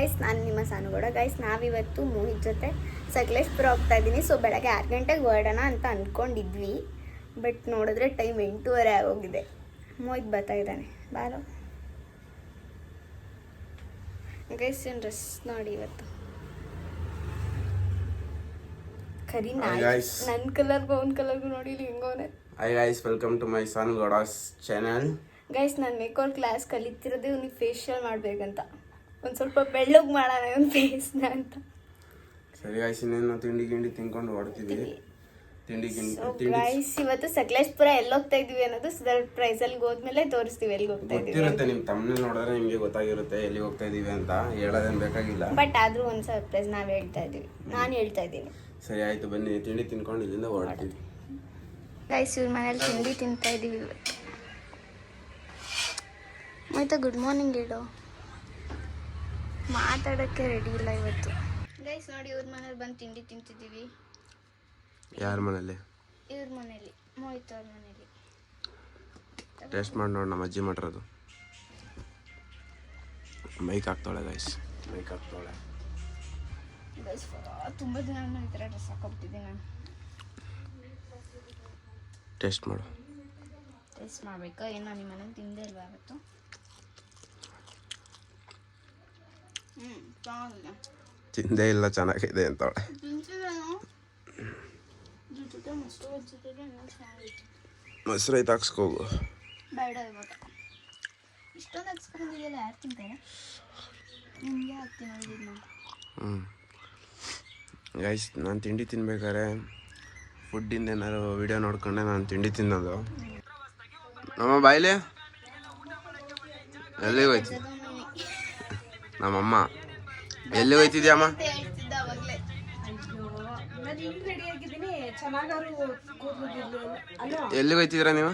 Guys, ನಾನು ನಿಮ್ಮ ಸಾನುಗೌಡ. Guys, ನಾವಿವತ್ತು ಮೋಹಿತ್ ಜೊತೆ ಸಕಲೇಶ್ಪುರ ಹೋಗ್ತಾ ಇದ್ದೀನಿ. ಸೊ ಬೆಳಗ್ಗೆ 6 ಗಂಟೆಗೆ ಹೊರಡೋಣ ಅಂತ ಅಂದ್ಕೊಂಡಿದ್ವಿ. ಬಟ್ ನೋಡಿದ್ರೆ ಟೈಮ್ 8:30 ಆಗೋಗಿದೆ. ಮೋಹಿತ್ ಬರ್ತಾ ಇದ್ದಾನೆ. ಬಾರೋ ಗೈಸ್, ಏನು ಡ್ರೆಸ್ ನೋಡಿ ಇವತ್ತು. ಕರಿ ನನ್ನ ಕಲರ್ಗೂ ಅವ್ನ ಕಲರ್ಗೂ ನೋಡಿ ಹೆಂಗೋನೆ. Hi guys, welcome to my son Goda's channel. Guys, ನಾನು ಮೇಕರ್ ಕ್ಲಾಸ್ ಕಲಿತಿರೋದೇ ಅವ್ನಿಗೆ ಫೇಶಿಯಲ್ ಮಾಡಬೇಕಂತ. ಒಂದು ಸ್ವಲ್ಪ ಬೆಳ್ಳಗೆ ಮಾಡೋಣ ಒಂದು ಫೇಸ್ನ ಅಂತ. ಸರಿ ಗಾಯ್ಸ್, ಇನ್ನೇನು ತಿಂಡಿ ತಿನ್ಕೊಂಡು ಹೊಡ್ತೀವಿ. ತಿಂಡಿ ಗೈಸ್, ಇವತ್ತು ಸಕಲೇಶ್ಪುರ ಎಲ್ಲಿ ಹೋಗ್ತಾ ಇದೀವಿ ಅನ್ನೋದು ಸರ್ಪ್ರೈಸ್. ಅಲ್ಲಿ ಹೋದ್ಮೇಲೆ ತೋರಿಸ್ತೀವಿ ಎಲ್ಲಿ ಹೋಗ್ತಾ ಇದೀವಿ. ಗೊತ್ತಿರುತ್ತೆ, ನಿಮ್ ತಮ್ಮನೇ ನೋಡಿದ್ರೆ ನಿಮಗೆ ಗೊತ್ತಾಗಿರುತ್ತೆ ಎಲ್ಲಿ ಹೋಗ್ತಾ ಇದೀವಿ ಅಂತ. ಹೇಳೋದೇನು ಬೇಕಾಗಿಲ್ಲ. ಬಟ್ ಆದ್ರೂ ಒಂದು ಸರ್ಪ್ರೈಸ್ ನಾನು ಹೇಳ್ತಾ ಇದ್ದೀನಿ. ಸರಿ ಆಯ್ತು, ಬನ್ನಿ ತಿಂಡಿ ತಿನ್ಕೊಂಡು ಇಲ್ಲಿಂದ ಹೊರಡ್ತೀವಿ. ಗೈಸ್, ಇವ್ರ ಮನೇಲಿ ತಿಂಡಿ ತಿಂತಾ ಇದೀವಿ ಇವತ್ತು. ಮತ್ತೆ ಗುಡ್ ಮಾರ್ನಿಂಗ್ ಹೇಳು. ಮಾತಾಡೋಕ್ಕೆ ರೆಡಿ ಇಲ್ಲ ಇವತ್ತು. ಗೈಸ್ ನೋಡಿ, ಇವ್ರ ಮನೇಲಿ ಬಂದು ತಿಂಡಿ ತಿಂತಿದ್ದೀವಿ. ಯಾರ ಮನೇಲಿ? ಇವ್ರ ಮನೇಲಿ, ಮೋಹಿತ್ ಅವ್ರ ಮನೇಲಿ. ಟೇಸ್ಟ್ ಮಾಡಿ ನೋಡಿ, ನಮ್ಮ ಅಜ್ಜಿ ಮಾಡಿರೋದು. ಮೈಕ್ ಹಾಕ್ತಾಳೆ ಗೈಸ್, ಮೈಕ್ ಹಾಕ್ತಾಳೆ. ಗೈಸ್, ತುಂಬ ದಿನ ಈ ಥರ ಡ್ರೆಸ್ ಹಾಕೊಬಿಟ್ಟಿದ್ದೀನಿ ನಾನು. ಟೇಸ್ಟ್ ಮಾಡು. ಟೇಸ್ಟ್ ಮಾಡಬೇಕಾ? ಏನು ನಿಮ್ಮ ಮನೇಲಿ ತಿಂದೇ ಇಲ್ವಾ ಇವತ್ತು? ಚೆನ್ನಾಗಿದೆ. ತಿಂದೇ ಇಲ್ಲ, ಚೆನ್ನಾಗಿದೆ ಅಂತವಳೆ. ಮೊಸರು ಐತೆ ಹಾಕ್ಸ್ಕೋಗು. ಬೇಡ, ಇವಾಗ ಇಷ್ಟೊಂದು ಹಾಕ್ಸ್ಕೊಂಡಿದೆಯಲ್ಲ, ಯಾರು ತಿಂತಾರೆ? ನಿಮಗೆ ಹಾಕ್ತೀನಿ ನಾನು. ಗೈಸ್, ನಾನು ತಿಂಡಿ ತಿನ್ಬೇಕಾದ್ರೆ ಫುಡ್ಡಿಂದ ಏನಾದ್ರು ವಿಡಿಯೋ ನೋಡ್ಕೊಂಡೆ ನಾನು ತಿಂಡಿ ತಿನ್ನೋದು. ನಮ್ಮ ಬಾಯ್ಲಿ ಎಲ್ಲಿಗೆ ಹೋಯ್ತು? ನಮ್ಮಮ್ಮ ಎಲ್ಲಿ ಹೋಯ್ತಿದ್ಯಮ್ಮ? ಎಲ್ಲಿಗೆ ಹೋಯ್ತಿದ್ದೀರಾ ನೀವು?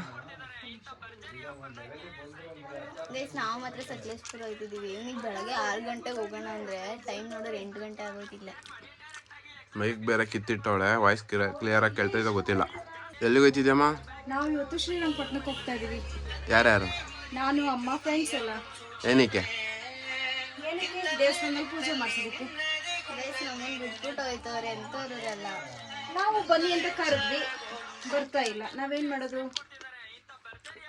ಗೈಸ್, ನಾವು ಮಾತ್ರ ಸಕಲೇಶ್ಪುರ ಹೋಗ್ತಿದ್ದೀವಿ. ಇವನಿಗೆ ಬೆಳಗ್ಗೆ 6 ಗಂಟೆಗೆ ಹೋಗೋಣ ಅಂದರೆ ಟೈಮ್ ನೋಡಿದ್ರೆ 8 ಗಂಟೆ ಆಗೋಗಿಲ್ಲ. ಮೈಕ್ ಬೇರೆ ಕಿತ್ತಿಟ್ಟವಳೆ, ವಾಯ್ಸ್ ಕ್ಲಿಯರ್ ಆಗಿ ಕೇಳ್ತಾ ಇದ್ದ ಗೊತ್ತಿಲ್ಲ. ಎಲ್ಲಿಗೆ ಹೋಯ್ತಿದ್ಯಮ್ಮ? ನಾವು ಇವತ್ತು ಶ್ರೀರಂಗಪಟ್ಟಣಕ್ಕೆ ಹೋಗ್ತಾ ಇದೀವಿ. ಯಾರ್ಯಾರು? ನಾನು, ಅಮ್ಮ, ಫ್ರೆಂಡ್ಸ್ ಎಲ್ಲ. ಏನಕ್ಕೆ? ದೇವಸ್ಥಾನದಲ್ಲಿ ಪೂಜೆ ಮಾಡಿಸೋದಕ್ಕೆ. ಗೈಸ್, ನಮ್ಮನ್ನು ಬಿಟ್ಬಿಟ್ಟು ಹೋಯ್ತವ್ರೆ ಎಂಥವ್ರಲ್ಲ. ನಾವು ಬನ್ನಿ ಅಂತ ಕರೆದ್ವಿ, ಬರ್ತಾ ಇಲ್ಲ. ನಾವೇನ್ ಮಾಡೋದು?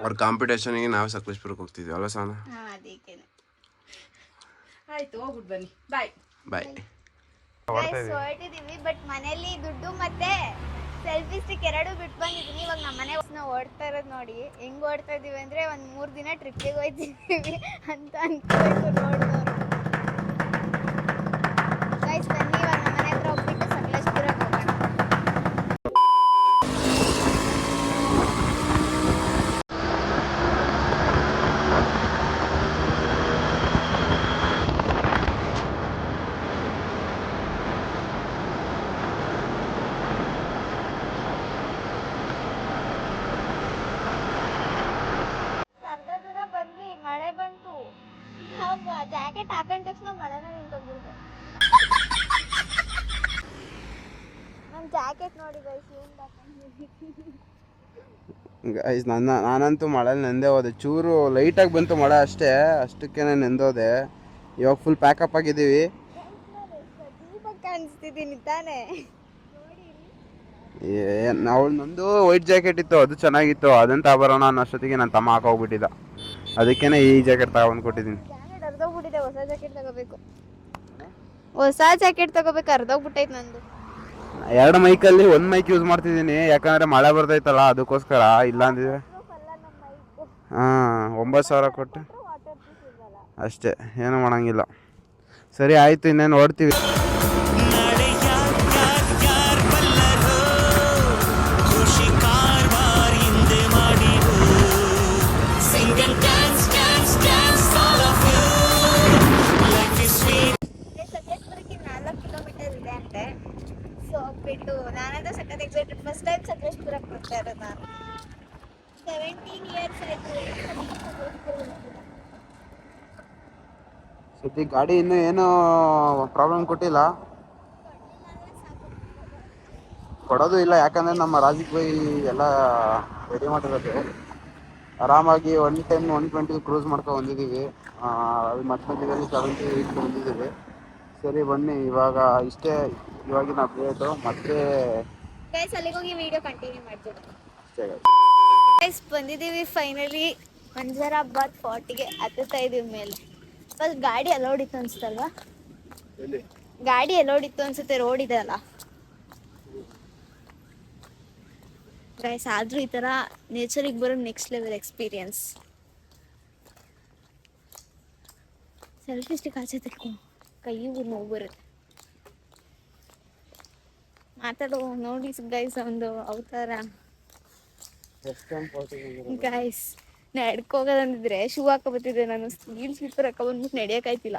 ಅವ್ರ ಕಾಂಪಿಟೇಷನ್ಗೆ ನಾವು ಸಕಲೇಶ್ಪುರಕ್ಕೆ ಹೋಗ್ತಿದ್ವಿ ಅಲ್ಲ ಸಾನ? ಹಾಂ, ಅದಕ್ಕೆ. ಆಯ್ತು, ಹೋಗ್ಬಿಟ್ಟು ಬನ್ನಿ. ಬಾಯ್ ಬಾಯ್. ಹೊರಟಿದೀವಿ. ಬಟ್ ಮನೇಲಿ ದುಡ್ಡು ಮತ್ತೆ ಸೆಲ್ಫಿ ಸ್ಟಿಕ್ 2 ಬಿಟ್ಟು ಬಂದಿದ್ದೀನಿ. ಇವಾಗ ನಮ್ಮ ಮನೆ ಓಡ್ತಾ ಇರೋದು ನೋಡಿ. ಹೆಂಗ್ ಓಡ್ತಾ ಇದೀವಿ ಅಂದ್ರೆ ಒಂದು 3 ದಿನ ಟ್ರಿಪ್ಪಿಗೆ ಹೋಯ್ತಿದ್ದೀವಿ ಅಂತ ಅನ್ಕೋಬೇಕು ನೋಡೋರು. ಗೈಸ್, ಬನ್ನಿ ಇವಾಗ ನಮ್ಮ ಮನೆ ಹತ್ರ ಹೋಗ್ಬಿಟ್ಟು ಸಕಲೇಶ್ಪುರಕ್ಕೆ ಹೋಗೋಣ. ಮಳೆ ಬಂತು. ಜಾಕೆಟ್ ಹಾಕೊಂಡ ತಕ್ಷಣ ಮಳೆನ ನಿಂತೋಗ್ಬಿಡ್ತು. ನಮ್ಮ ಜಾಕೆಟ್ ನೋಡಿ ಗೈಸ್, ನಾನಂತೂ ಮಳೆಲಿ ನೆಂದೇ ಹೋದೆ. ಚೂರು ಲೈಟಾಗಿ ಬಂತು ಮಳೆ ಅಷ್ಟೇ, ಅಷ್ಟಕ್ಕೆ ನೆಂದೋದೆ. ಇವಾಗ ಫುಲ್ ಪ್ಯಾಕಪ್ ಆಗಿದ್ದೀವಿ. ಕಾಣಿಸ್ತಿದ್ದೀನಿ ತಾನೇ? ನಂದು ವೈಟ್ ಜಾಕೆಟ್ ಇತ್ತು, ಅದು ಚೆನ್ನಾಗಿತ್ತು. ಅದನ್ನ ತಗೊಬರೋಣ ಅನ್ನೋಷ್ಟೊತ್ತಿಗೆ ನನ್ನ ತಮ್ಮ ಹಾಕೋಗ್ಬಿಟ್ಟಿದ್ದ. ಅದಕ್ಕೇನೆ ಈ ಜಾಕೆಟ್ ತಗೊಂಡು ಕೊಟ್ಟಿದ್ದೀನಿ. ಜಾಕೆಟ್ ಅರ್ಧೋಗ್ಬಿಟ್ಟಿದೆ, ಹೊಸ ಜಾಕೆಟ್ ತಗೋಬೇಕು. ಅರ್ಧೋಗ್ಬಿಟ್ಟೈತೆ ನಂದು. 2 ಮೈಕಲ್ಲಿ 1 ಮೈಕ್ ಯೂಸ್ ಮಾಡ್ತಿದ್ದೀನಿ, ಯಾಕಂದ್ರೆ ಮಳೆ ಬರ್ತೈತಲ್ಲ ಅದಕ್ಕೋಸ್ಕರ. ಇಲ್ಲ ಅಂದಿದ್ರೆ 9,000 ಕೊಟ್ಟು ಅಷ್ಟೇ, ಏನು ಮಾಡಂಗಿಲ್ಲ. ಸರಿ ಆಯ್ತು, ಇನ್ನೇನು ಓಡ್ತೀವಿ. ನಾನಂತೂ ಸಖತ್ ಎಕ್ಸೈಟೆಡ್. ಫಸ್ಟ್ ಟೈಮ್ ಸಕಲೇಶ್ಪುರಕ್ಕೆ ಬರ್ತಾ ಇರೋದು ನಾನು. 17 ಇಯರ್ಸ್ ಆಯ್ತು. ಸದ್ಯ ಗಾಡಿ ಇನ್ನೂ ಏನೋ ಪ್ರಾಬ್ಲಮ್ ಕೊಡೋದು ಇಲ್ಲ, ಯಾಕಂದ್ರೆ ನಮ್ಮ ರಾಜಿಕ್ ಬೈ ಎಲ್ಲ ರೆಡಿ ಮಾಡಿರೋದು. ಆರಾಮಾಗಿ 110 120 ಕ್ರೂಸ್ ಮಾಡ್ಕೊಂಡು ಬಂದಿದ್ದೀವಿ. ಅದು ಮಧ್ಯದಲ್ಲಿ 70 80 ಬಂದಿದ್ದೀವಿ. ಸರಿ ಬನ್ನಿ, ಇವಾಗ ಇಷ್ಟೇ ಇವಾಗಿನ ಅಪ್ಡೇಟು. ಮತ್ತೆ ಗೈಸ್ ಅಲ್ಲಿಗೆ ಹೋಗಿ ವಿಡಿಯೋ ಕಂಟಿನ್ಯೂ ಮಾಡ್ತೀವಿ. ಅಷ್ಟೇ ಗೈಸ್ ಬಂದಿದ್ದೀವಿ ಫೈನಲಿ ಮಂಜರಾಬಾದ್ ಫೋರ್ಟಿಗೆ ಹತ್ತುತ್ತಾ ಇದೀವಿ ಮೇಲೆ. ಫಸ್ಟ್ ಗಾಡಿ ಅಲೋಡಿತ್ತು ಅನ್ಸುತ್ತಲ್ವಾ? ಗಾಡಿ ಅಲೋಡಿತ್ತು ಅನ್ಸುತ್ತೆ, ರೋಡ್ ಇದೆ ಅಲ್ಲ ಗೈಸ್. ಆದ್ರೂ ಈ ತರ ನೇಚರಿಗೆ ಬರೋ next level experience. Selfie stick ಆಚೆ ತೆಕ್ಕು, ಕೈಗೂ ನೋವು ಬರುತ್ತೆ. ಮಾತಾಡೋ ನೋಡಿ ಗೈಸ್, ಒಂದು ಅವತಾರ ಗೈಸ್. ನಡ್ಕೋಗೋದಂದಿದ್ರೆ ಶೂ ಹಾಕೋಬತ್ತಿದ್ದೆ ನಾನು, ಸ್ಟೀಲ್ ಸ್ಲಿಪ್ಪರ್ ಹಾಕೊಬಂದ್ಬಿಟ್ಟು ನಡೆಯೋಕ್ಕಾಯ್ತಿಲ್ಲ.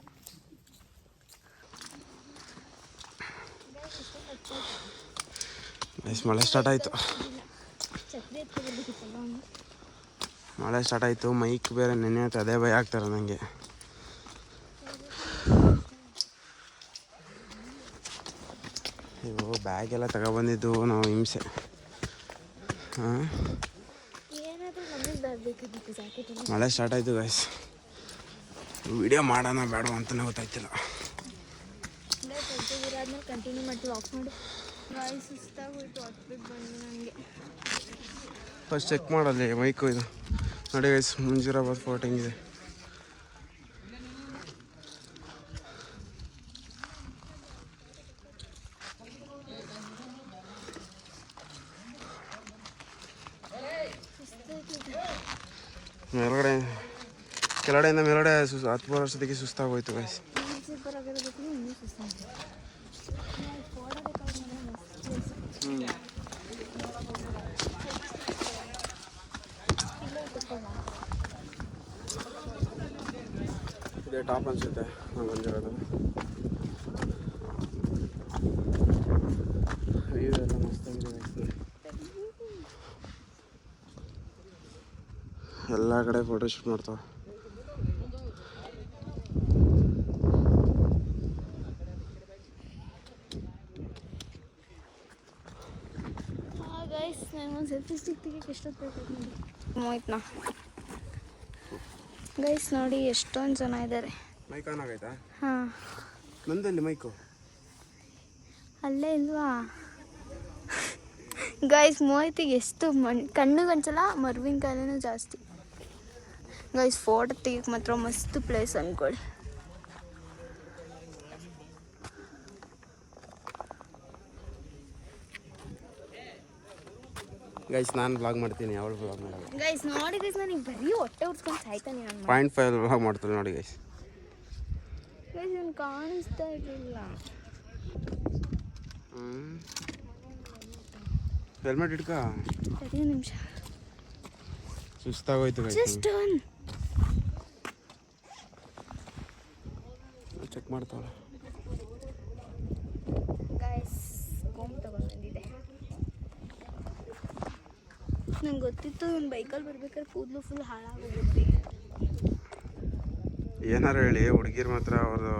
ಮಳೆ ಸ್ಟಾರ್ಟ್ ಆಯಿತು. ಮಳೆ ಸ್ಟಾರ್ಟ್ ಆಯಿತು. ಮೈಕ್ ಬೇರೆ ನೆನೆಯುತ್ತೆ, ಅದೇ ಭಯ ಆಗ್ತಾರೆ ನನಗೆ. ಇವು ಬ್ಯಾಗ್ ಎಲ್ಲ ತಗೊಬಂದಿದ್ದು ನಾವು ಹಿಂಸೆ. ಮಳೆ ಸ್ಟಾರ್ಟ್ ಆಯಿತು ಗೈಸ್. ವಿಡಿಯೋ ಮಾಡೋಣ ಬೇಡ ಅಂತಲೇ ಗೊತ್ತಾಯ್ತಿಲ್ಲ. ಕಂಟಿನ್ಯೂ ಮಾಡ್ತೀವಿ. ಆಫ್ ಮಾಡಿ ವಾಯ್ಸ್ ಸುಸ್ತಾಗೋಯ್ತು, ಹತ್ಬಿಟ್ಟು ಬಂದು ನನಗೆ. ಫಸ್ಟ್ ಚೆಕ್ ಮಾಡಲ್ಲಿ ಮೈಕು ಇದು ನೋಡಿ ಗೈಸ್. ಮಂಜರಾಬಾದ್ ಫೋರ್ಟ್ ಹೆಂಗಿದೆ. ಮೇಲ್ಗಡೆ ಕೆಳಗಡೆಯಿಂದ ಮೇಲ್ಗಡೆ 10 ವರ್ಷದಕ್ಕೆ ಸುಸ್ತಾಗೋಯ್ತು ಗೈಸ್. ಇದೇ ಟಾಪ್ ಅನ್ಸುತ್ತೆ ನಾವು ಬಂದಿರೋದು. ವ್ಯೂ ಎಲ್ಲ ಮಸ್ತಾಗಿದೆ. ಎಲ್ಲ ಕಡೆ ಫೋಟೋ ಶೂಟ್ ಮಾಡ್ತಾವೆ. ಗೈಸ್ ನನಗೊಂದು ಸೆಲ್ಫಿ ಸ್ಟಿಕ್ ತೆಗಿಯಕ್ಕೆ ಎಷ್ಟೊತ್ತು ಬೇಕಾಯ್ತು ನೋಡಿ. ಹೋಯ್ತು ಗೈಸ್, ನೋಡಿ ಎಷ್ಟೊಂದು ಜನ ಇದ್ದಾರೆ. ಮೈಕ್ ಆನ್ ಆಗೈತಾ? ಹಾಂ, ನಂದಲ್ಲಿ ಮೈಕು ಅಲ್ಲೇ ಇಲ್ವಾ ಗೈಸ್? ಮೋಹಿತಿಗೆ ಎಷ್ಟು ಕಣ್ಣು ಗಂಚಲ, ಮರ್ವಿನ ಕಾಲೇನೂ ಜಾಸ್ತಿ ಗೈಸ್. ಫೋಟೋ ತೆಗಿಯಕ್ಕೆ ಮಾತ್ರ ಮಸ್ತ್ ಪ್ಲೇಸ್ ಅಂದ್ಕೊಳ್ಳಿ. ಗೈಸ್ ನಾನು ವ್ಲಾಗ್ ಮಾಡ್ತೀನಿ, ಅವಳು ವ್ಲಾಗ್ ಮಾಡಲ್ಲ. ಗೈಸ್ ನೋಡಿ ಗೈಸ್, ನನಗೆ ಬರೀ ಹೊಟ್ಟೆ ಉಡ್ಸ್ಕೊಂಡು ಸಾಯ್ತಾನೆ ನಾನು. 0.5 ವ್ಲಾಗ್ ಮಾಡ್ತಾಳೆ ನೋಡಿ ಗೈಸ್. ಗೈಸ್ ನಾನು ಕಾಣಿಸ್ತಾ ಇರಲಿಲ್ಲ. ಹೆಲ್ಮೆಟ್ ಇಟ್ಕ. ಸರಿ ನಿಮಿಷ, ಸುಸ್ತಾಗೋಯ್ತು ಗೈಸ್. ಜಸ್ಟ್ ಒನ್ ಚೆಕ್ ಮಾಡ್ತಾಳೆ ಗೈಸ್. ಕೋಮ್ ತಗೊಂಡು ಬಂದಿದೆ. ನಂಗೆ ಗೊತ್ತಿತ್ತು ಇವ್ನು ಬೈಕಲ್ಲಿ ಬರ್ಬೇಕಾದ್ರೆ ಕೂದಲು ಫುಲ್ ಹಾಳಾಗೋಗುತ್ತೆ. ಏನಾರು ಹೇಳಿ ಹುಡುಗಿರು ಮಾತ್ರ ಅವ್ರದ್ದು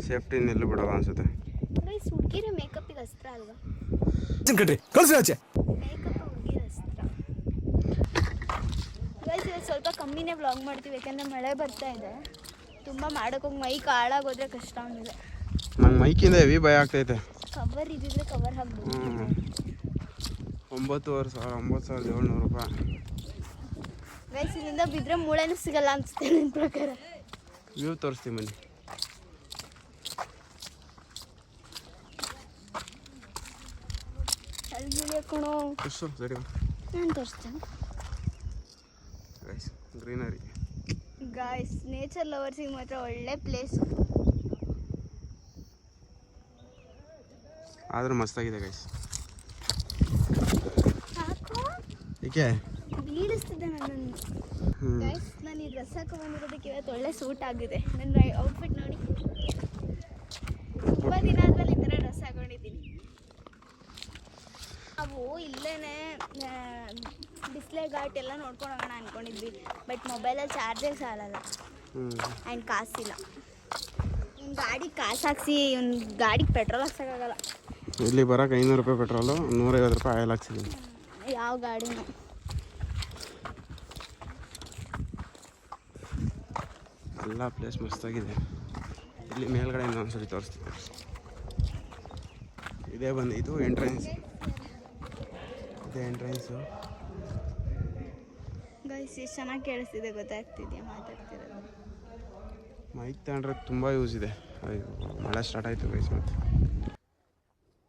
ಸೇಫ್ಟಿ ನಿಲ್ಲು ಬಿಡೋಲ್ಲ ಅನ್ಸುತ್ತೆ. ಗೈಸ್ ಹುಡುಗಿರ ಮೇಕಪ್ಪಿಗೆ ಅಸ್ತ್ರ ಅಲ್ವಾ? ಮೇಕಪ್ ಹುಡುಗಿರ ಅಸ್ತ್ರ ಗೈಸ್. ಇವತ್ತು ಸ್ವಲ್ಪ ಕಮ್ಮಿನೇ ವ್ಲಾಗ್ ಮಾಡ್ತೀವಿ, ಯಾಕಂದರೆ ಮಳೆ ಬರ್ತಾ ಇದೆ. ತುಂಬ ಮಾಡೋಕ್ಕೋಗಿ ಮೈಕ್ ಹಾಳಾಗೋದ್ರೆ ಕಷ್ಟ ಆಗಿದೆ. ನಂಗೆ ಮೈಕಿಂದ ಹೆವಿ ಭಯ ಆಗ್ತೈತೆ. ಕವರ್ ಇದ್ದಿದ್ರೆ ಕವರ್ ಹಾಕ್ಬೋದು. 9,700 ರೂಪಾಯಿ ಗೈಸ್. ಇಲ್ಲಿಂದ ಬಿದ್ದರೆ ಮೂಳೆನೂ ಸಿಗಲ್ಲ ಅನಿಸುತ್ತೆ ನನ್ನ ಪ್ರಕಾರ. ವ್ಯೂ ತೋರಿಸ್ತೀವಿ ಬನ್ನಿ. ಅಲ್ಲಿ ಕಣೋ ಸರಿ ನಾನು ತೋರಿಸ್ತೇನೆ. Guys greenery. ಗೈಸ್ ನೇಚರ್ ಲವರ್ಸಿಗೆ ಮಾತ್ರ ಒಳ್ಳೆ ಪ್ಲೇಸ್. ಆದರೂ ಮಸ್ತಾಗಿದೆ ಗೈಸ್. ಸಾಕು ಏಕೆ ಬೀಳಿಸ್ತಿದ್ದೆ ನನ್ನನ್ನು. ಗೈಸ್ ನಾನು ಈ ಡ್ರೆಸ್ ಹಾಕೊ ಬಂದಿರೋದಕ್ಕೆ ಇವತ್ತು ಒಳ್ಳೆ ಸೂಟ್ ಆಗಿದೆ. ನನ್ನ ಔಟ್ಫಿಟ್ ನೋಡಿ, ತುಂಬ ದಿನ ಆದಮೇಲೆ ಈ ಥರ ಡ್ರೆಸ್ ಹಾಕೊಂಡಿದ್ದೀನಿ. ನಾವು ಇಲ್ಲೇ ಬಿಸ್ಲೆ ಘಾಟ್ ಎಲ್ಲ ನೋಡ್ಕೊಂಡು ಹೋಗೋಣ ಅಂದ್ಕೊಂಡಿದ್ವಿ. ಬಟ್ ಮೊಬೈಲಲ್ಲಿ ಚಾರ್ಜೇ ಸಾಲಲ್ಲ ಆ್ಯಂಡ್ ಕಾಸಿಲ್ಲ. ಇವ್ನ ಗಾಡಿಗೆ ಕಾಸು ಹಾಕ್ಸಿ ಇವ್ನ ಗಾಡಿಗೆ ಪೆಟ್ರೋಲ್ ಹಾಕ್ಸೋಕ್ಕಾಗಲ್ಲ. ಇಲ್ಲಿ ಬರೋಕೆ 500 ರೂಪಾಯಿ ಪೆಟ್ರೋಲು, 150 ರೂಪಾಯಿ ಆಯಿಲ್ ಹಾಕ್ಸಿದ್ದೀನಿ. ಯಾವ ಗಾಡಿನೂ ಎಲ್ಲ ಪ್ಲೇಸ್ ಮಸ್ತಾಗಿದೆ. ಇಲ್ಲಿ ಮೇಲ್ಗಡೆ ಒಂದ್ಸರಿ ತೋರಿಸ್ತೀನಿ. ಇದೇ ಬಂದು ಇದು ಎಂಟ್ರೆನ್ಸ್. ಇದೇ ಎಂಟ್ರೆನ್ಸು. ಗೈಸ್ ಎಷ್ಟು ಚೆನ್ನಾಗಿ ಕೇಳಿಸ್ತಿದೆ ಗೊತ್ತಾಗ್ತಿದೆಯಾ ಮಾತಾಡ್ತಿರೋದು. ಮೈಕ್ ತಗೊಂಡ್ರೆ ತುಂಬ ಯೂಸ್ ಇದೆ. ಮಳೆ ಸ್ಟಾರ್ಟ್ ಆಯಿತು ಗೈಸ್. ಮತ್ತೆ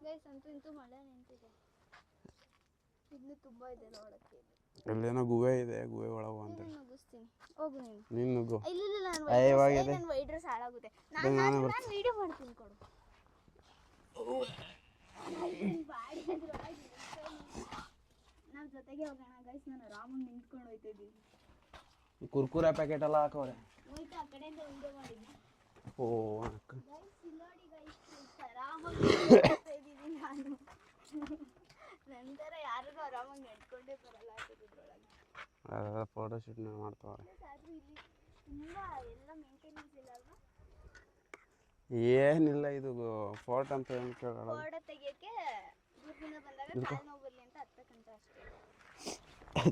ಗೈಸ್ ಅಂತೂ ಇಂತೂ ಮಳೆ ನಿಂತಿದೆ. ಇನ್ನು ತುಂಬ ಇದೆ ನೋಡೋಕ್ಕೆ. ಅಲ್ಲೇನೋ ಗುಹೆ ಇದೆ, ಗುಹೆ ಒಳಗೆ ಅಂತ ನುಗ್ಗಿಸ್ತೀನಿ. ಹೋಗು ನೀನು ನುಗ್ಗು. ಇಲ್ಲ ನಾನು ವೈಟ್ ಡ್ರೆಸ್ ಹಾಳಾಗುತ್ತೆ. ನಾನು ವಿಡಿಯೋ ಮಾಡ್ತೀನಿ ಕೊಡು. ನಾವು ಜೊತೆಗೆ ಹೋಗೋಣ ಗೈಸ್. ನಾನು ಆರಾಮಾಗಿ ನಿಂತ್ಕೊಂಡು ಹೋಗ್ತಾ ಇದ್ದೀನಿ. ಕುರ್ಕುರೆ ಪ್ಯಾಕೆಟ್ ಎಲ್ಲ ಹಾಕೋರೆ. ಹೋಯ್ತು ಆ ಕಡೆಯಿಂದ ವಿಡಿಯೋ ಮಾಡಿದ್ದೆ. ಓ ಗೈಸ್ ಇಲ್ಲಿ ನೋಡಿ ಗೈಸ್ ಆರಾಮಾಗಿ ಹೋಗ್ತಾ ಇದ್ದೀನಿ ನಾನು. ನಂತರ ಯಾರಿಗೂ ಆರಾಮಾಗಿ ನಡ್ಕೊಂಡೇ ಬರಲ್ಲ ಇದ್ರೊಳಗೆ. ಫೋಟೋ ಶೂಟ್ ಮಾಡ್ತಾವ್ರೆ. ಆದ್ರೂ ಇಲ್ಲಿ ತುಂಬ ಎಲ್ಲ ಮೇಂಟೆನೆನ್ಸ್ ಇಲ್ಲ ಅಲ್ವಾ? ಏನಿಲ್ಲ, ಇದು ಫೋರ್ಟ್ ಅಂತ ಹೇಳ್ಕೊಳ್ಳೋದು. ಫೋಟೋ ತೆಗಿಯೋಕ್ಕೆ ದೂರದಿಂದ ಬಂದಾಗ ಕಾಲು ನೋವು ಬರಲಿ ಅಂತ ಹತ್ತಕ್ಕಂತ ಅಷ್ಟೇ.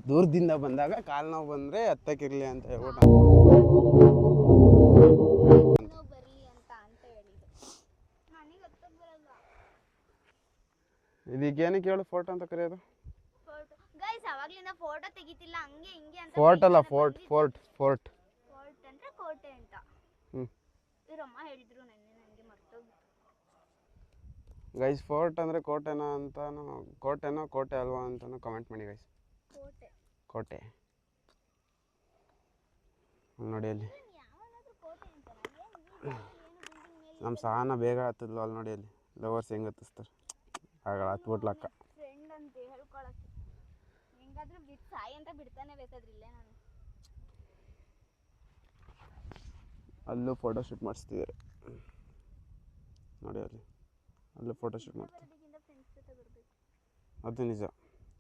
ದೂರದಿಂದ ಬಂದಾಗ ಕಾಲು ನೋವು ಬಂದರೆ ಹತ್ತಕ್ಕಿರಲಿ ಅಂತ ಹೇಳ್ಬಿಟ್ಟು ನೋವು ಬರಲಿ ಅಂತ ಹೇಳಿದ್ದು. ನನಗೆ ಹತ್ತಕ್ಕೆ ಬರಲ್ಲ. ಇದಕ್ಕೇನಕ್ಕೆ ಹೇಳು ಫೋರ್ಟ್ ಅಂತ ಕರೆಯೋದು? ಫೋಟೋ ಗೈಸ್ ಅವಾಗ್ಲಿಂದ ಫೋಟೋ ತೆಗಿತಿಲ್ಲ ಹಂಗೆ ಹಿಂಗೆ ಅಂತ. ಫೋರ್ಟ್ ಅಲ್ಲ, ಫೋರ್ಟ್ ಫೋರ್ಟ್ ಫೋರ್ಟ್ ಫೋರ್ಟ್ ಅಂದ್ರೆ ಕೋಟೆ ಅಂತ. ಇವರಮ್ಮ ಹೇಳಿದ್ರು ನನಗೆ ಮರ್ತೋಗಿತ್ತು. ಗೈಸ್ ಫೋರ್ಟ್ ಅಂದರೆ ಕೋಟೆನಾ ಅಂತಾನು, ಕೋಟೆನೋ ಕೋಟೆ ಅಲ್ವಾ ಅಂತಾನು ಕಮೆಂಟ್ ಮಾಡಿ ಗೈಸ್. ಕೋಟೆ ಕೋಟೆ ನೋಡಿ ಅಲ್ಲಿ ನಮ್ಮ ಸಹನ ಬೇಗ ಹತ್ತದ್ಲು. ಅಲ್ಲಿ ನೋಡಿ ಅಲ್ಲಿ ಲವರ್ಸ್ ಹೆಂಗೆ ಹತ್ತಿಸ್ತಾರೆ. ಆಗಲ್ಲ ಹತ್ಬಿಟ್ಲಕ್ಕ. ಫ್ರೆಂಡ್ ಅಂತ ಹೇಳ್ಕೊಳಕ್ಕೆ ಹೆಂಗಾದ್ರೂ ಬಿಟ್ಟು ಸಾಯಿ ಅಂತ ಬಿಡ್ತಾನೆ ಬೇಕಾದ್ರಿಲ್ಲೇ ನಾನು. ಅಲ್ಲೂ ಫೋಟೋ ಶೂಟ್ ಮಾಡಿಸ್ತಿದ್ದಾರೆ ನೋಡಿ. ಅಲ್ಲಿ ಅಲ್ಲೂ ಫೋಟೋ ಶೂಟ್ ಮಾಡ್ತಾರೆ. ಅದು ನಿಜ.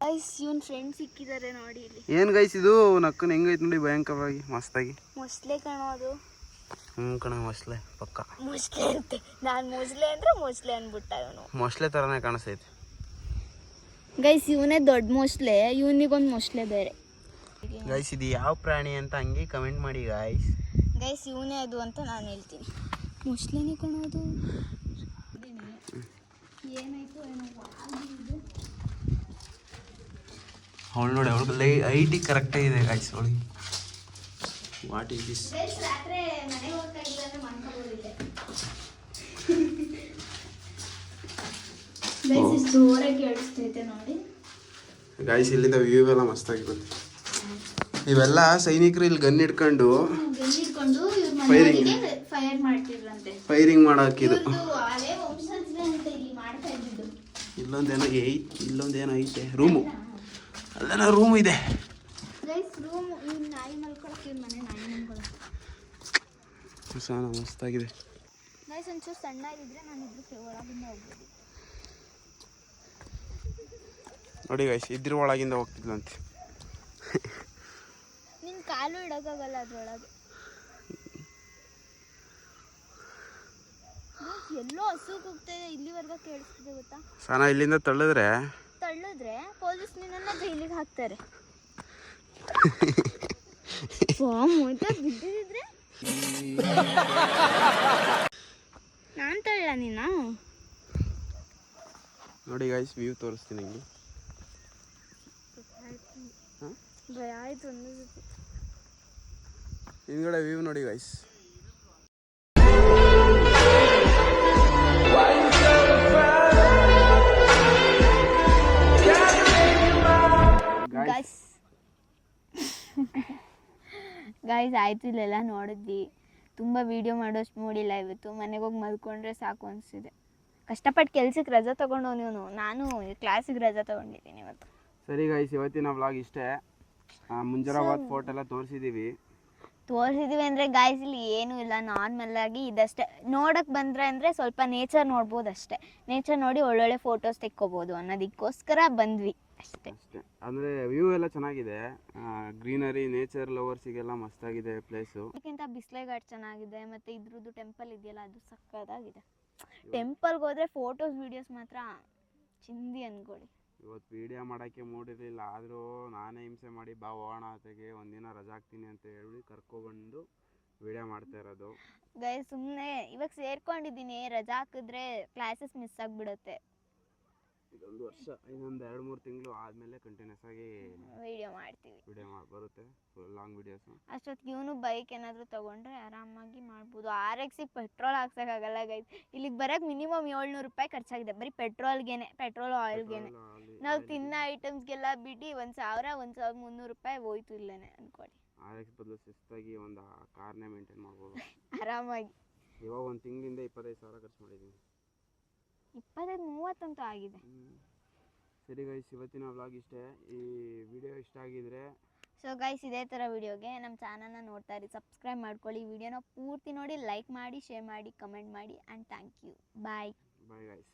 ಗೈಸ್ ಇವನ್ ಫ್ರೆಂಡ್ ಸಿಕ್ಕಿದ್ದಾರೆ ನೋಡಿ ಇಲ್ಲಿ. ಏನು ಗೈಸ್ ಇದು ನಕ್ಕನ್ ಹೆಂಗೈತೆ ನೋಡಿ, ಭಯಂಕರವಾಗಿ ಮಸ್ತಾಗಿ. ಮೊಸಳೆ ಕಾಣೋದು. ಕಣ ಮೊಸಳೆ ಪಕ್ಕ. ಮೊಸಳೆ ಅಂತೆ. ನಾನು ಮೊಸಳೆ ಅಂದ್ರೆ ಮೊಸಳೆ ಅನ್ಬಿಟ್ಟ ಇವನು. ಮೊಸಳೆ ಥರನೇ ಕಾಣಿಸ್ತೈತೆ ಗೈಸ್. ಇವನೇ ದೊಡ್ಡ ಮೊಸಳೆ, ಇವನಿಗೊಂದು ಮೊಸಳೆ ಬೇರೆ. ಗೈಸ್ ಇದು ಯಾವ ಪ್ರಾಣಿ ಅಂತ ಹಂಗೆ ಕಮೆಂಟ್ ಮಾಡಿ ಗೈಸ್. ಗೈಸ್ ಇವನೇ ಅದು ಅಂತ ನಾನು ಹೇಳ್ತೀನಿ. ಮೊಸಳೆನೇ ಕಾಣೋದು. ಏನಾಯ್ತು ಏನೋ ಅವಳು ನೋಡಿ, ಅವಳಿಗೆ ಐಟಿಗೆ ಕರೆಕ್ಟಾಗಿ ಇದೆ ಗೈಸ್. ಅವಳಿಗೆ ವಾಟ್ ಈಸ್ ದಿಸ್? ರಾತ್ರಿ ಮನೆಗೆ ಹೋಗ್ತಾಯಿಲ್ಲ ಅಂದ್ರೆ ಮಾಡ್ಕೋಬೋದಿಲ್ಲ. ಗೈಸ್ ಜೋರಾಗಿ ಕೇಳಿಸ್ತೈತೆ ನೋಡಿ. ಗೈಸ್ ಇಲ್ಲಿಂದ ವ್ಯೂ ಎಲ್ಲ ಮಸ್ತಾಗಿ ಬಂತು. ಇವೆಲ್ಲ ಸೈನಿಕರು ಇಲ್ಲಿ ಗನ್ ಹಿಡ್ಕೊಂಡು ಫೈರ್ ಮಾಡ್ತಿದ್ರಂತೆ. ಫೈರಿಂಗ್ ಮಾಡಾಕಿದ್ದು. ಹಳೆ ವಂಶಜರೇ ಅಂತ ಇಲ್ಲಿ ಮಾಡ್ತಾ ಇದ್ದಿದ್ದು. ಇಲ್ಲೊಂದೇನೋ ಐತೆ ರೂಮು. ಅಲ್ಲೇನೋ ರೂಮ್ ಇದೆ ಗೈಸ್. ರೂಮ್ ಇವ್ನು ನಾಯಿ ಮಲ್ಕೊಳಕ್ಕೆ, ಇವ್ನ ಮನೆ ನಾಯಿ ಮಲ್ಕೊಳಕ್ಕೆ. ಸಾನ ಮಸ್ತಾಗಿದೆ ಗೈಸ್. ಒಂಚೂರು ಸಣ್ಣ ಇದ್ರೆ ನಾನು ಇದ್ರ ಒಳಗಿಂದ ಹೋಗ್ಬೋದು ನೋಡಿ ಗೈಸ್. ಇದ್ರ ಒಳಗಿಂದ ಹೋಗ್ತಿದ್ಲಂತೆ. ನಿನ್ನ ಕಾಲು ಇಡೋಕ್ಕಾಗಲ್ಲ ಅದ್ರೊಳಗೆ. ಎಲ್ಲೋ ಹಸು ಕೂಗ್ತಾಯಿದೆ, ಇಲ್ಲಿವರೆಗೂ ಕೇಳಿಸ್ತಿದೆ ಗೊತ್ತಾ? ಸಾನ ಇಲ್ಲಿಂದ ತಳ್ಳಿದ್ರೆ ಪೊಲೀಸ್ ನಿನ್ನನ್ನು ಜೈಲಿಗೆ ಹಾಕ್ತಾರೆ. ಬಿದ್ದಿದ್ರೆ ನಾನು ತಳ್ಳ ನೀನು. ನೋಡಿ ಗೈಸ್ ವ್ಯೂ ತೋರಿಸ್ತೀನಿ ಇಲ್ಲಿ. ಭಯ ಆಯ್ತು ಒಂದು ಜೊತೆ. ಹಿಂದ್ಗಡೆ ವ್ಯೂ ನೋಡಿ ಗೈಸ್. ಗೈಸ್ ಆಯ್ತು ಇಲ್ಲೆಲ್ಲ ನೋಡಿದ್ವಿ. ತುಂಬ ವೀಡಿಯೋ ಮಾಡೋಷ್ಟು ಮೂಡಿಲ್ಲ ಇವತ್ತು. ಮನೆಗೆ ಹೋಗಿ ಮಲ್ಕೊಂಡ್ರೆ ಸಾಕು ಅನಿಸಿದೆ. ಕಷ್ಟಪಟ್ಟು ಕೆಲ್ಸಕ್ಕೆ ರಜಾ ತೊಗೊಂಡು ನೀವು. ನಾನು ಕ್ಲಾಸಿಗೆ ರಜಾ ತೊಗೊಂಡಿದ್ದೀನಿ ಇವತ್ತು. ಸರಿ ಗೈಸ್, ಇವತ್ತಿನ ವ್ಲಾಗ್ ಇಷ್ಟೇ. ಮುಂಜಾರಾಬಾದ್ ಫೋರ್ಟ್ ಎಲ್ಲ ತೋರಿಸಿದ್ದೀವಿ ಅಂದರೆ ಗಾಯ್ಸ್ ಇಲ್ಲಿ ಏನೂ ಇಲ್ಲ, ನಾರ್ಮಲ್ಲಾಗಿ ಇದಷ್ಟೇ. ನೋಡೋಕ್ಕೆ ಬಂದರೆ ಅಂದರೆ ಸ್ವಲ್ಪ ನೇಚರ್ ನೋಡ್ಬೋದು ಅಷ್ಟೇ. ನೇಚರ್ ನೋಡಿ ಒಳ್ಳೊಳ್ಳೆ ಫೋಟೋಸ್ ತೆಕ್ಕೋಬೋದು ಅನ್ನೋದಕ್ಕೋಸ್ಕರ ಬಂದ್ವಿ ಅಷ್ಟೇ. ಅಂದರೆ ವ್ಯೂ ಎಲ್ಲ ಚೆನ್ನಾಗಿದೆ. ಗ್ರೀನರಿ, ನೇಚರ್ ಲವರ್ಸಿಗೆಲ್ಲ ಮಸ್ತಾಗಿದೆ ಪ್ಲೇಸು. ಅದಕ್ಕಿಂತ ಬಿಸ್ಲೆ ಘಾಟ್ ಚೆನ್ನಾಗಿದೆ. ಮತ್ತು ಇದ್ರದ್ದು ಟೆಂಪಲ್ ಇದೆಯಲ್ಲ ಅದು ಸಕ್ಕತ್ತಾಗಿದೆ. ಟೆಂಪಲ್ಗೆ ಹೋದರೆ ಫೋಟೋಸ್ ವೀಡಿಯೋಸ್ ಮಾತ್ರ ಚಿಂದಿ ಅಂದ್ಕೊಳ್ಳಿ. ಇವತ್ತು ವೀಡಿಯೋ ಮಾಡೋಕ್ಕೆ ಮೂಡಿರಲಿಲ್ಲ, ಆದರೂ ನಾನೇ ಹಿಂಸೆ ಮಾಡಿ ಬಾ ಹೋಗೋಣ ಜೊತೆಗೆ ಒಂದಿನ ರಜಾ ಹಾಕ್ತೀನಿ ಅಂತ ಹೇಳಿ ಕರ್ಕೊಬಂದು ವಿಡಿಯೋ ಮಾಡ್ತಾ ಇರೋದು. ಗೈಸ್ ಸುಮ್ಮನೆ ಇವಾಗ ಸೇರ್ಕೊಂಡಿದ್ದೀನಿ, ರಜಾ ಹಾಕಿದ್ರೆ ಕ್ಲಾಸಸ್ ಮಿಸ್ ಆಗಿಬಿಡುತ್ತೆ. ಇದೊಂದು ವರ್ಷ, ಇನ್ನೊಂದು 2-3 ತಿಂಗಳು ಆದಮೇಲೆ ಕಂಟಿನ್ಯೂಸ್ ಆಗಿ ವಿಡಿಯೋ ಮಾಡ್ತೀವಿ, ಬರುತ್ತೆ ಫುಲ್ ಲಾಂಗ್ ವಿಡಿಯೋಸು. ಅಷ್ಟೊತ್ತಿಗೆ ಇವನು ಬೈಕ್ ಏನಾದರೂ ತೊಗೊಂಡ್ರೆ ಆರಾಮಾಗಿ ಮಾಡ್ಬೋದು. RX ಪೆಟ್ರೋಲ್ ಹಾಕ್ಸೋಕ್ಕಾಗಲ್ಲ ಗೈಸ್. ಇಲ್ಲಿಗೆ ಬರೋಕ್ಕೆ ಮಿನಿಮಮ್ 700 ರೂಪಾಯಿ ಖರ್ಚಾಗಿದೆ ಬರೀ ಪೆಟ್ರೋಲ್ಗೇನೆ, ಪೆಟ್ರೋಲ್ ಆಯಿಲ್ಗೇನೆ. ನಾವು ತಿನ್ನೋ ಐಟಮ್ಸ್ಗೆಲ್ಲ ಬಿಟ್ಟು 1000 1300 ರೂಪಾಯಿ ಹೋಯ್ತು ಇಲ್ಲೇ ಅಂದ್ಕೊಳ್ಳಿ. RX ಬದಲು ಶಿಸ್ತಾಗಿ ಒಂದು ಕಾರ್ನೇ ಮೇಂಟೈನ್ ಮಾಡ್ಬೋದು ಆರಾಮಾಗಿ. ಇವಾಗ ಒಂದು ತಿಂಗಳಿಂದ 25,000 ಖರ್ಚು ಮಾಡಿದ್ದೀನಿ. 25-30 ಅಂತೂ ಆಗಿದೆ. ಸರಿ ಗೈಸ್, ಇವತ್ತಿನ ವ್ಲಾಗ್ ಇಷ್ಟೇ. ಈ ವಿಡಿಯೋ ಇಷ್ಟ ಆಗಿದ್ರೆ ಸೊ ಗೈಸ್, ಇದೇ ಥರ ವಿಡಿಯೋಗೆ ನಮ್ಮ ಚಾನಲ್ನ ನೋಡ್ತಾ ಇರಿ, ಸಬ್ಸ್ಕ್ರೈಬ್ ಮಾಡ್ಕೊಳ್ಳಿ, ವಿಡಿಯೋನ ಪೂರ್ತಿ ನೋಡಿ, ಲೈಕ್ ಮಾಡಿ, ಶೇರ್ ಮಾಡಿ, ಕಮೆಂಟ್ ಮಾಡಿ, and thank you. Bye bye guys.